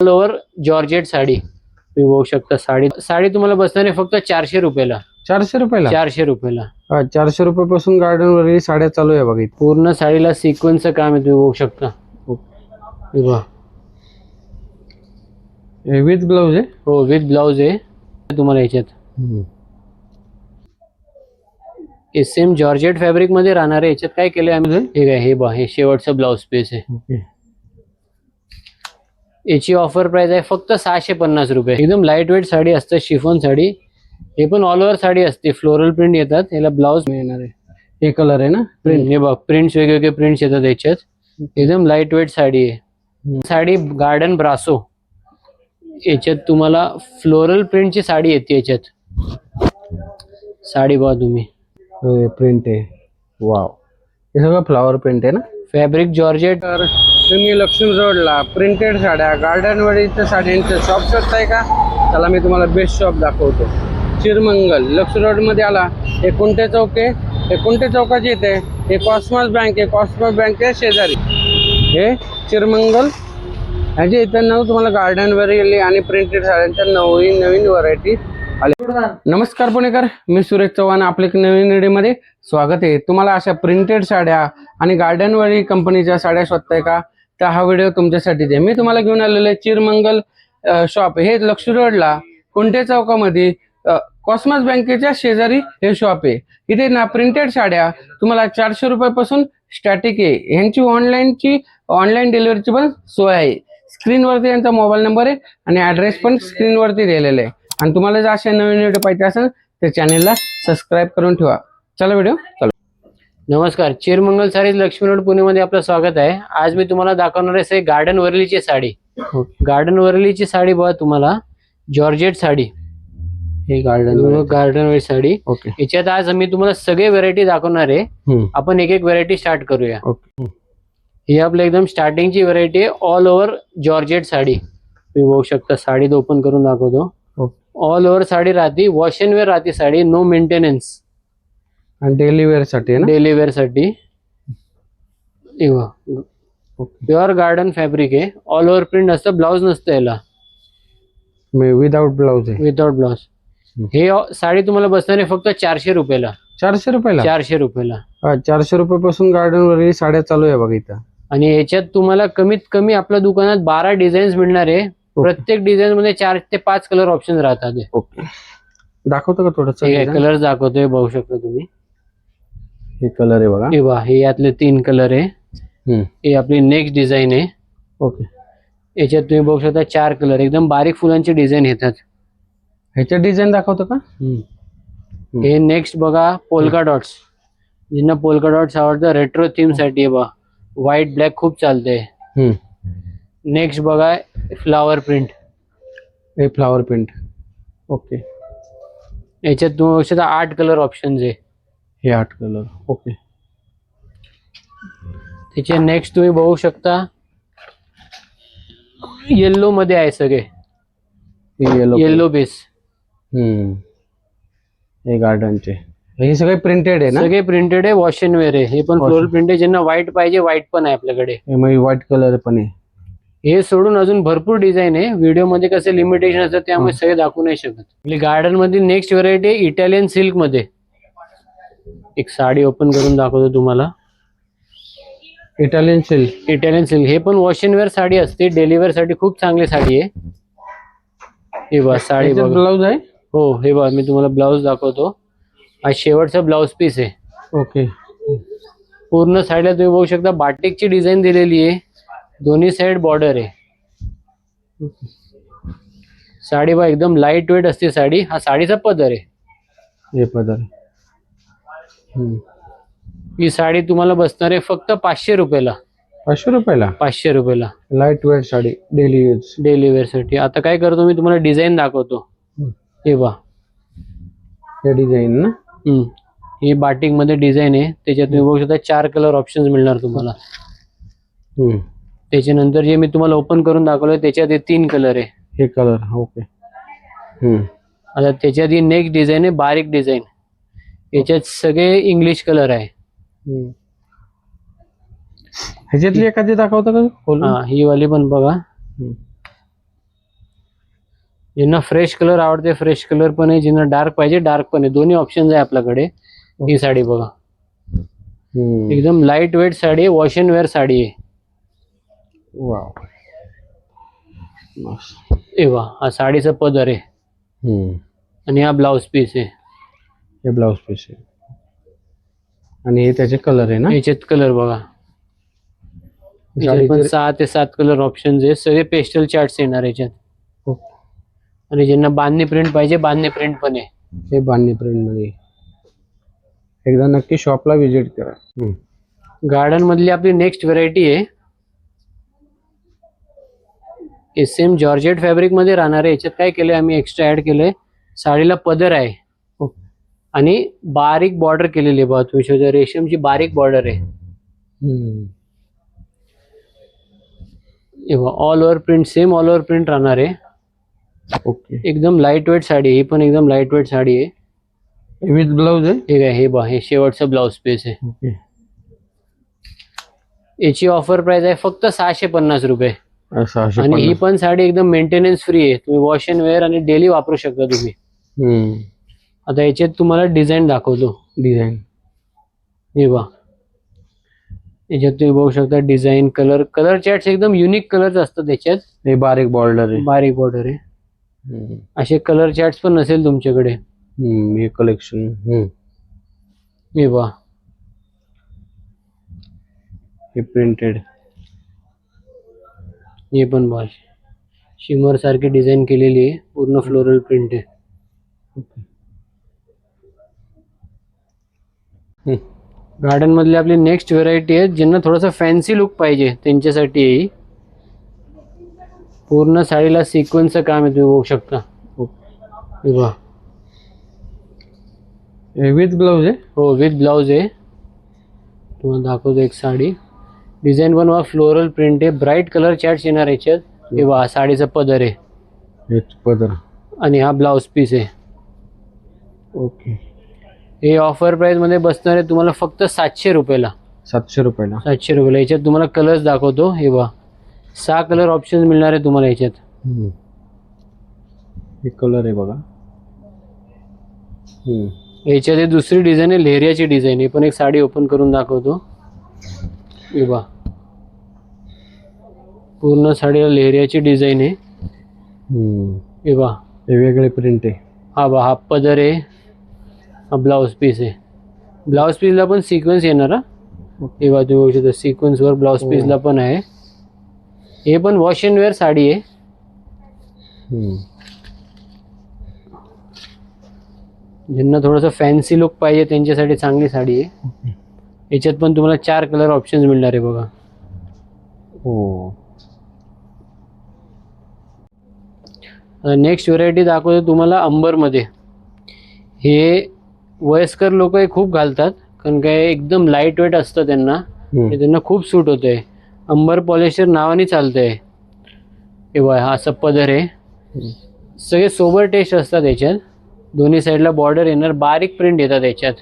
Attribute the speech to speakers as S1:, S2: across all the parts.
S1: All over georgette sari तुम्ही बघू शकता. साडी तुम्हाला बसणार आहे फक्त 400 रुपयाला.
S2: 400 रुपयाला?
S1: 400 रुपयाला.
S2: 400 रुपयापासून गार्डन वरील साड्या चालू आहे बघा.
S1: पूर्ण साडीला सिक्वेन्सचं काम आहे, तुम्ही बघू शकता. हे बघा,
S2: विथ ब्लाउज आहे.
S1: हो, विथ ब्लाउज आहे तुम्हाला याच्यात. सेम जॉर्जेट फॅब्रिक मध्ये राहणार आहे. याच्यात काय केलंय आम्ही, हे काय, हे बघा, हे शेवटचं ब्लाउज पीस आहे. याची ऑफर प्राइस आहे फक्त 650 रुपये. एकदम लाईट वेट साडी असते, शिफॉन साडी. हे पण ऑल ओव्हर साडी असते, फ्लोरल प्रिंट येतात. याला ब्लाउज मिळणार आहे.
S2: हे कलर आहे ना,
S1: प्रिंट. हे बघ, प्रिंट्स वेगवेगळे प्रिंट्स येतात याच्यात. एकदम लाईट वेट साडी आहे. साडी गार्डन ब्रासो. याच्यात तुम्हाला फ्लोरल प्रिंटची साडी येते. याच्यात साडी बघा तुम्ही,
S2: प्रिंट आहे. वाव, हे सगळं फ्लावर प्रिंट आहे ना.
S1: Fabric georgette.
S2: तर तुम्ही लक्ष्मी रोडला प्रिंटेड साड्या, गार्डन वरील साड्यांचं शॉप शोधताय का? चला मी तुम्हाला बेस्ट शॉप दाखवतो. चिरमंगल लक्ष्मी रोड मध्ये आला. हे कोणते चौक आहे? हे कोणते चौकाचे येते? हे कॉस्मॉस बँक आहे. कॉस्मॉस बँकच्या शेजारी हे चिरमंगल. ह्याचे इथं नाव तुम्हाला गार्डन वरील आणि प्रिंटेड साड्यांच्या नवीन व्हरायटी. नमस्कार पुणेकर, मी सुरेश चव्हाण. आपल्या एक नवीन व्हिडिओमध्ये स्वागत आहे. तुम्हाला अशा प्रिंटेड साड्या आणि गार्डन वरील कंपनीच्या साड्या शोधताय का? तर हा व्हिडिओ तुमच्यासाठीच आहे. मी तुम्हाला घेऊन आलेलो आहे चिरमंगल शॉप. हे लक्ष्मी रोडला कोणत्या चौकामध्ये कॉस्मॉस बँकेच्या शेजारी हे शॉप आहे. इथे ना प्रिंटेड साड्या तुम्हाला 400 रुपयापासून स्टॅटिक आहे. यांची ऑनलाईन डिलिव्हरीची पण सोय आहे. स्क्रीनवरती यांचा मोबाईल नंबर आहे आणि ॲड्रेस पण स्क्रीनवरती दिलेला आहे. आणि तुम्हाला जर अशा नवीन व्हिडिओ पाहिजे असेल तर चॅनेलला सबस्क्राईब करून ठेवा. चला व्हिडिओ चालू.
S1: नमस्कार, चिरमंगल साडीज लक्ष्मी रोड पुणेमध्ये आपलं स्वागत आहे. आज मी तुम्हाला दाखवणार आहे गार्डन वरलीची साडी. गार्डन वरलीची साडी बघा, तुम्हाला जॉर्जेट साडी.
S2: हे गार्डन
S1: वेअर साडी.
S2: ओके.
S1: याच्यात आज मी तुम्हाला सगळे व्हरायटी दाखवणार आहे. आपण एक एक व्हरायटी स्टार्ट करूया.
S2: ओके.
S1: ही आपल्या एकदम स्टार्टिंगची व्हरायटी आहे, ऑल ओव्हर जॉर्जेट साडी. तुम्ही बघू शकता, साडी ओपन करून दाखवतो. ऑल ओव्हर साडी राहते, वॉश अँड वेअर राहते साडी, नो मेंटेनन्स.
S2: आणि डेली वेअर साठी ना.
S1: डेली वेअर साठी. प्युअर गार्डन फॅब्रिक आहे. ऑल ओव्हर प्रिंट असतं, ब्लाउज नसतं याला.
S2: विदाउट ब्लाउज आहे.
S1: Without blouse. हे साडी तुम्हाला बसणार आहे फक्त 400 रुपयाला.
S2: 400 रुपयाला?
S1: 400 रुपयाला.
S2: 400 रुपयापासून गार्डन वरील साड्या चालू आहे बघा इथं.
S1: आणि याच्यात तुम्हाला कमीत कमी आपल्या दुकानात 12 डिझाईन्स मिळणार आहे. प्रत्येक डिझाईन मध्ये 4 ते 5 कलर ऑप्शन राहतात.
S2: ओके, दाखवतो का थोडस?
S1: कलर दाखवतोय, बघू शकता तुम्ही.
S2: हे कलर आहे बघा.
S1: हे बघा, हे यातले 3 कलर आहे. हे आपली नेक्स्ट डिझाईन आहे.
S2: ओके.
S1: याच्यात तुम्ही बघू शकता 4 कलर, एकदम बारीक फुलांची डिझाईन येतात.
S2: ह्याच्या डिझाईन दाखवतो का?
S1: हे नेक्स्ट बघा, पोल्का डॉट्स. ज्यांना पोल्का डॉट्स आवडतं, रेट्रो थीम साठी बघा, व्हाईट ब्लॅक खूप चालते. नेक्स्ट बघा, फ्लावर प्रिंट.
S2: हे फ्लावर प्रिंट. ओके.
S1: याच्यात तुम्ही बघू शकता 8 कलर ऑप्शन आहे.
S2: हे 8 कलर. ओके.
S1: त्याचे नेक्स्ट तुम्ही बघू शकता, येल्लो मध्ये आहे सगळे. Yellow base.
S2: हे गार्डनचे हे सगळे प्रिंटेड आहे ना.
S1: सगळे प्रिंटेड आहे, वॉश अँड वेअर आहे. हे पण फ्लोरल प्रिंट आहे. ज्यांना व्हाईट पाहिजे, व्हाईट पण आहे आपल्याकडे.
S2: व्हाईट कलर पण आहे.
S1: हे सोडून अजून भरपूर डिझाईन आहे. व्हिडिओ मध्ये कसे लिमिटेशन असतात, त्यामुळे सगळे दाखवू नाही शकत. आपली गार्डन मध्ये नेक्स्ट व्हरायटी आहे इटालियन सिल्क मध्ये. एक साडी ओपन करून दाखवतो तुम्हाला.
S2: Italian silk.
S1: Italian silk. हे पण वॉश अँड वेअर साडी असते, डेली वेअर साठी खूप चांगली साडी आहे. हे बघा साडी.
S2: ब्लाउज आहे.
S1: हो, हे बघा, मी तुम्हाला ब्लाउज दाखवतो. हा शेवटचा ब्लाउज पीस आहे.
S2: ओके.
S1: पूर्ण साडीला तुम्ही बघू शकता बाटिकची डिझाईन दिलेली आहे. दोन्ही साइड बॉर्डर आहे. साडी बघा, एकदम लाईट वेट असते साडी. हा साडीचा पदर आहे.
S2: हे पदर.
S1: ही साडी तुम्हाला बसणार आहे फक्त 500 रुपयाला.
S2: 500 रुपयाला?
S1: 500 रुपयाला.
S2: Light weight sari, daily use.
S1: Daily wear साठी. आता काय करतो, मी तुम्हाला डिझाईन दाखवतो. हे बघा,
S2: हे डिझाईन ना.
S1: ही बाटिक मध्ये डिझाईन आहे. त्याच्यात तुम्ही बघू शकता 4 कलर ऑप्शन मिळणार तुम्हाला. त्याच्यानंतर जे मी तुम्हाला ओपन करून दाखवलंय त्याच्यात 3 कलर आहे.
S2: हे कलर. ओके.
S1: आता त्याच्यात ही नेक्स्ट डिझाईन आहे, बारीक डिझाईन. याच्यात सगळे इंग्लिश कलर आहे.
S2: ह्याच्यातली एखादी दाखवता का?
S1: ही वाली पण बघा. ज्यांना फ्रेश कलर आवडते फ्रेश कलर पण आहे, ज्यांना डार्क पाहिजे डार्क पण आहे, दोन्ही ऑप्शन आहे आपल्याकडे. ही साडी बघा, एकदम लाईट वेट साडी आहे, वॉश अँड वेअर साडी आहे.
S2: वाव.
S1: ए वा, हा साडीचा पदर आहे आणि हा ब्लाउज पीस आहे.
S2: हे ब्लाउज पीस आहे आणि हे त्याचे कलर आहे ना.
S1: याच्यात कलर बघा, याच्यात पण 6 ते 7 कलर ऑप्शन आहे. सगळे पेस्टल चार्ट्स येणार याच्यात. आणि ज्यांना बांधणी प्रिंट पाहिजे बांधणी प्रिंट पण आहे.
S2: हे बांधणी प्रिंट मध्ये. एकदा नक्की शॉपला व्हिजिट करा.
S1: गार्डन मधली आपली नेक्स्ट व्हरायटी आहे. हे सेम जॉर्जेट फॅब्रिक मध्ये राहणार आहे. याच्यात काय केलंय आम्ही एक्स्ट्रा ऍड केलंय, साडीला पदर आहे आणि बारीक बॉर्डर केलेली आहे बघा, तुम्ही रेशमची बारीक बॉर्डर आहे. All over print, same all over print राहणार आहे.
S2: ओके.
S1: एकदम लाईट वेट साडी, ही पण एकदम लाईट वेट साडी आहे.
S2: विथ ब्लाउज आहे.
S1: ठीक आहे, हे बघा, हे शेवटचं ब्लाउज पीस आहे.
S2: ओके.
S1: याची ऑफर प्राइस आहे फक्त 650 रुपये.
S2: 650.
S1: आणि ही पण साडी एकदम मेंटेनन्स फ्री आहे, तुम्ही वॉश अँड वेअर आणि डेली वापरू शकता तुम्ही. आता याच्यात तुम्हाला डिझाईन दाखवतो.
S2: डिझाईन
S1: हे बघा, याच्यात तुम्ही बघू शकता डिझाईन, कलर चार्ट्स एकदम युनिक कलर्स असतात त्याच्यात.
S2: हे बारीक बॉर्डर आहे.
S1: बारीक बॉर्डर आहे. असे कलर चार्ट्स पण नसेल तुमच्याकडे.
S2: हे कलेक्शन.
S1: हे बघा,
S2: हे प्रिंटेड.
S1: हे पण बघा, शिमर सारखी डिझाईन केलेली आहे, पूर्ण फ्लोरल प्रिंट आहे. गार्डन मधली आपली नेक्स्ट व्हरायटी आहे, ज्यांना थोडासा फॅन्सी लुक पाहिजे त्यांच्यासाठी आहे. पूर्ण साडीला सिक्वेन्सचं काम आहे, तुम्ही बघू शकता. हे बघा,
S2: विथ ब्लाउज आहे.
S1: हो विथ ब्लाउज आहे. तुम्हाला दाखवतो एक साडी, डिझाईन पण बघा, फ्लोरल प्रिंट आहे, ब्राईट कलर चार्ट्स येणार याच्यात. हे बघा, साडीचा पदर आहे
S2: पदर
S1: आणि हा ब्लाउज पीस आहे.
S2: ओके.
S1: हे ऑफर प्राइस मध्ये बसणार आहे तुम्हाला फक्त 700 रुपयाला.
S2: 700 रुपयाला.
S1: 700 रुपयाला. याच्यात तुम्हाला कलर्स दाखवतो. हे बघा, 6 कलर ऑप्शन मिळणार आहे तुम्हाला याच्यात.
S2: हे कलर आहे बघा.
S1: याच्यात हे दुसरी डिझाईन आहे, लेहरियाची डिझाईन. हे पण एक साडी ओपन करून दाखवतो. हे बघा, पूर्ण साडीला लेहरियाची डिझाईन आहे. हे बघा,
S2: हे वेगळे प्रिंट आहे.
S1: हा बघा, हा पदर आहे, हा ब्लाउज पीस आहे. ब्लाउज पीसला पण सिक्वेन्स येणार. हे बघा, तुम्ही बघू शकता सिक्वेन्स वर ब्लाउज पीसला पण आहे. हे पण वॉश अँड वेअर साडी आहे. ज्यांना थोडंसं फॅन्सी लुक पाहिजे त्यांच्यासाठी चांगली साडी आहे. याच्यात पण तुम्हाला 4 कलर ऑप्शन्स मिळणार आहे बघा. नेक्स्ट व्हरायटी दाखवतो तुम्हाला अंबरमध्ये. हे वयस्कर लोक खूप घालतात, कारण काय एकदम लाईट वेट असतं त्यांना, हे त्यांना खूप सूट होतंय. अंबर पॉलिस्टर नावाने चालतंय. हे बघा, हा असं पदर आहे, सगळे सोबर टेस्ट असतात याच्यात. दोन्ही साईडला बॉर्डर येणार, बारीक प्रिंट येतात याच्यात.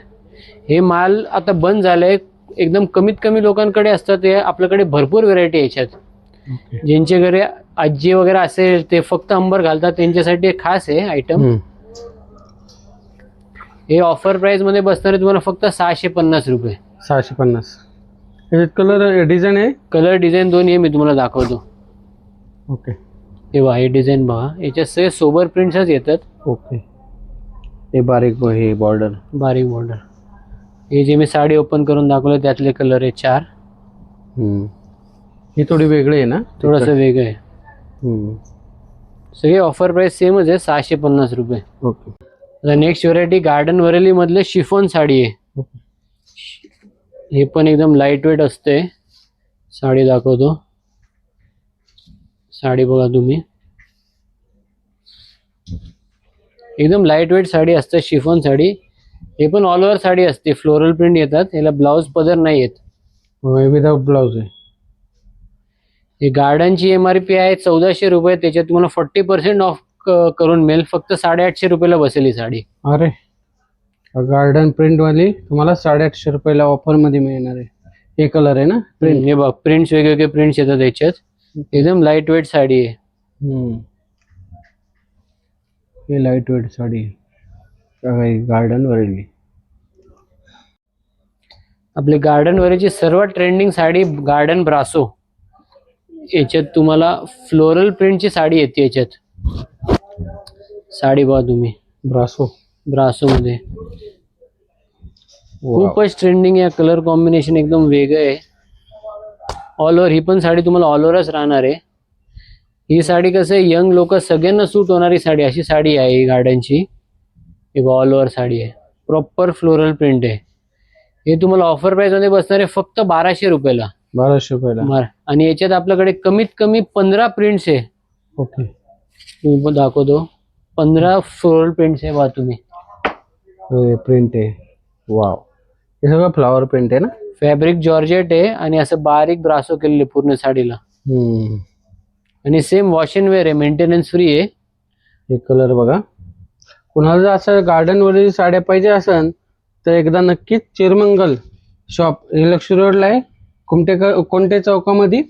S1: हे माल आता बंद झालंय, एकदम कमीत कमी लोकांकडे असतात. हे आपल्याकडे भरपूर व्हरायटी याच्यात. ज्यांच्या घरी आजी वगैरे असेल ते फक्त अंबर घालतात, त्यांच्यासाठी खास आहे आयटम. हे ऑफर प्राइस मध्ये बसणार आहे तुम्हाला फक्त 650 रुपये.
S2: 650. याच्यात कलर डिझाईन आहे.
S1: कलर डिझाईन दोन्ही आहे, मी तुम्हाला दाखवतो.
S2: ओके.
S1: हे बघा, हे डिझाईन बघा, याच्यात सगळे सोबर प्रिंट्सच येतात.
S2: ओके. हे बारीक, हे बॉर्डर,
S1: बारीक बॉर्डर. हे जे मी साडी ओपन करून दाखवलं त्यातले कलर आहे 4.
S2: ही थोडी वेगळी आहे ना,
S1: थोडंसं वेगळं आहे. सगळे ऑफर प्राइस सेमच आहे, 650 रुपये.
S2: ओके.
S1: आता नेक्स्ट व्हरायटी गार्डन वरेली मधले शिफॉन साडी आहे. हे पण एकदम लाईट वेट असते. साडी दाखवतो. साडी बघा तुम्ही, एकदम लाईट वेट साडी असते, शिफॉन साडी. हे पण ऑल ओव्हर साडी असते, फ्लोरल प्रिंट येतात. याला ब्लाउज पदर नाही येत,
S2: विदाउट ब्लाउज आहे.
S1: हे गार्डनची MRP आहे 1400 रुपये. त्याच्यात तुम्हाला 40% ऑफ करून मिळेल, फक्त 850 रुपयाला बसेल ही साडी.
S2: अरे, गार्डन प्रिंट वाली तुम्हाला 850 रुपयाला ऑफर मध्ये मिळणार आहे. हे कलर आहे ना प्रिंट.
S1: हे बघ, प्रिंट्स वेगवेगळे प्रिंट्स येतात याच्यात. एकदम लाईट वेट साडी आहे.
S2: हे light weight sari garden Worli.
S1: आपली गार्डन वरची सर्वात ट्रेंडिंग साडी गार्डन ब्रासो. याच्यात तुम्हाला फ्लोरल प्रिंटची साडी येते. याच्यात साडी बघा तुम्ही, ब्रासो मध्ये खूपच ट्रेंडिंग आहे. कलर कॉम्बिनेशन एकदम वेगळं आहे. ऑल ओव्हर ही पण साडी तुम्हाला ऑल ओव्हरच राहणार आहे. ही साडी कसं आहे, यंग लोक सगळ्यांना सूट होणारी साडी अशी साडी आहे ही गार्डनची. ही ऑल ओव्हर साडी आहे, प्रॉपर फ्लोरल प्रिंट आहे. हे तुम्हाला ऑफर प्राइस मध्ये बसणार आहे फक्त 1200 रुपयाला.
S2: 1200 रुपयाला.
S1: आणि याच्यात आपल्याकडे कमीत कमी 15 प्रिंट्स आहे.
S2: ओके,
S1: मी पण दाखवतो. 15 फ्लोरल प्रिंट्स आहे. बघा तुम्ही,
S2: प्रिंट आहे. वाव, हे सगळं फ्लॉवर प्रिंट आहे ना.
S1: फॅब्रिक जॉर्जेट आहे आणि असं बारीक ब्रासो केलेले पूर्ण साडीला. आणि सेम वॉश अँड वेअर आहे, मेंटेनन्स फ्री आहे.
S2: हे कलर बघा. कुणाला जर असं गार्डन वरील साड्या पाहिजे असेल तर एकदा नक्कीच चिरमंगल शॉप लक्ष्मी रोडला आहे, कोणते चौकामध्ये,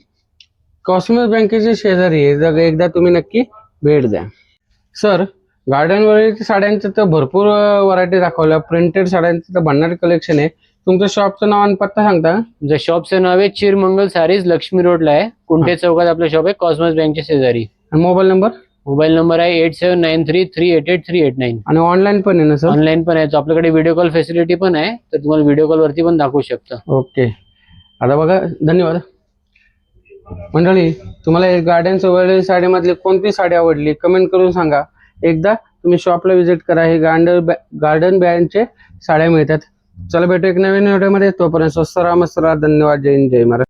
S2: कॉस्मॉस बँकेच्या शेजारी आहे. एकदा तुम्ही नक्की भेट द्या. सर, गार्डन वरील साड्यांचं तर भरपूर व्हरायटी दाखवल्या. प्रिंटेड साड्यांचं तर भन्नाट कलेक्शन आहे. तुमचं शॉपचं नाव आणि पत्ता सांगता का?
S1: तुमच्या शॉपचं नाव आहे चिरमंगल सारीज, लक्ष्मी रोडला आहे. कुंटे चौकात आपलं शॉप आहे, कॉस्मॉस बँकच्या शेजारी.
S2: आणि मोबाईल नंबर
S1: आहे 8793388389.
S2: आणि ऑनलाईन पण आहे ना सर?
S1: ऑनलाईन पण आहे. तो आपल्याकडे व्हिडिओ कॉल फॅसिलिटी पण आहे, तर तुम्हाला व्हिडिओ कॉल वरती पण दाखवू शकता.
S2: ओके, आता बघा, धन्यवाद. मंडळी, तुम्हाला गार्डन वरील साडीमधली कोणती साडी आवडली कमेंट करून सांगा. एकदा तुम्ही शॉपला व्हिजिट करा. हे गार्डन ब्रँडचे साड्या मिळतात. चला भेटू एक नवीन व्हिडिओमध्ये. तोपर्यंत स्वस्त राहा, मस्त राहा. धन्यवाद. जय हिंद, जय महाराष्ट्र.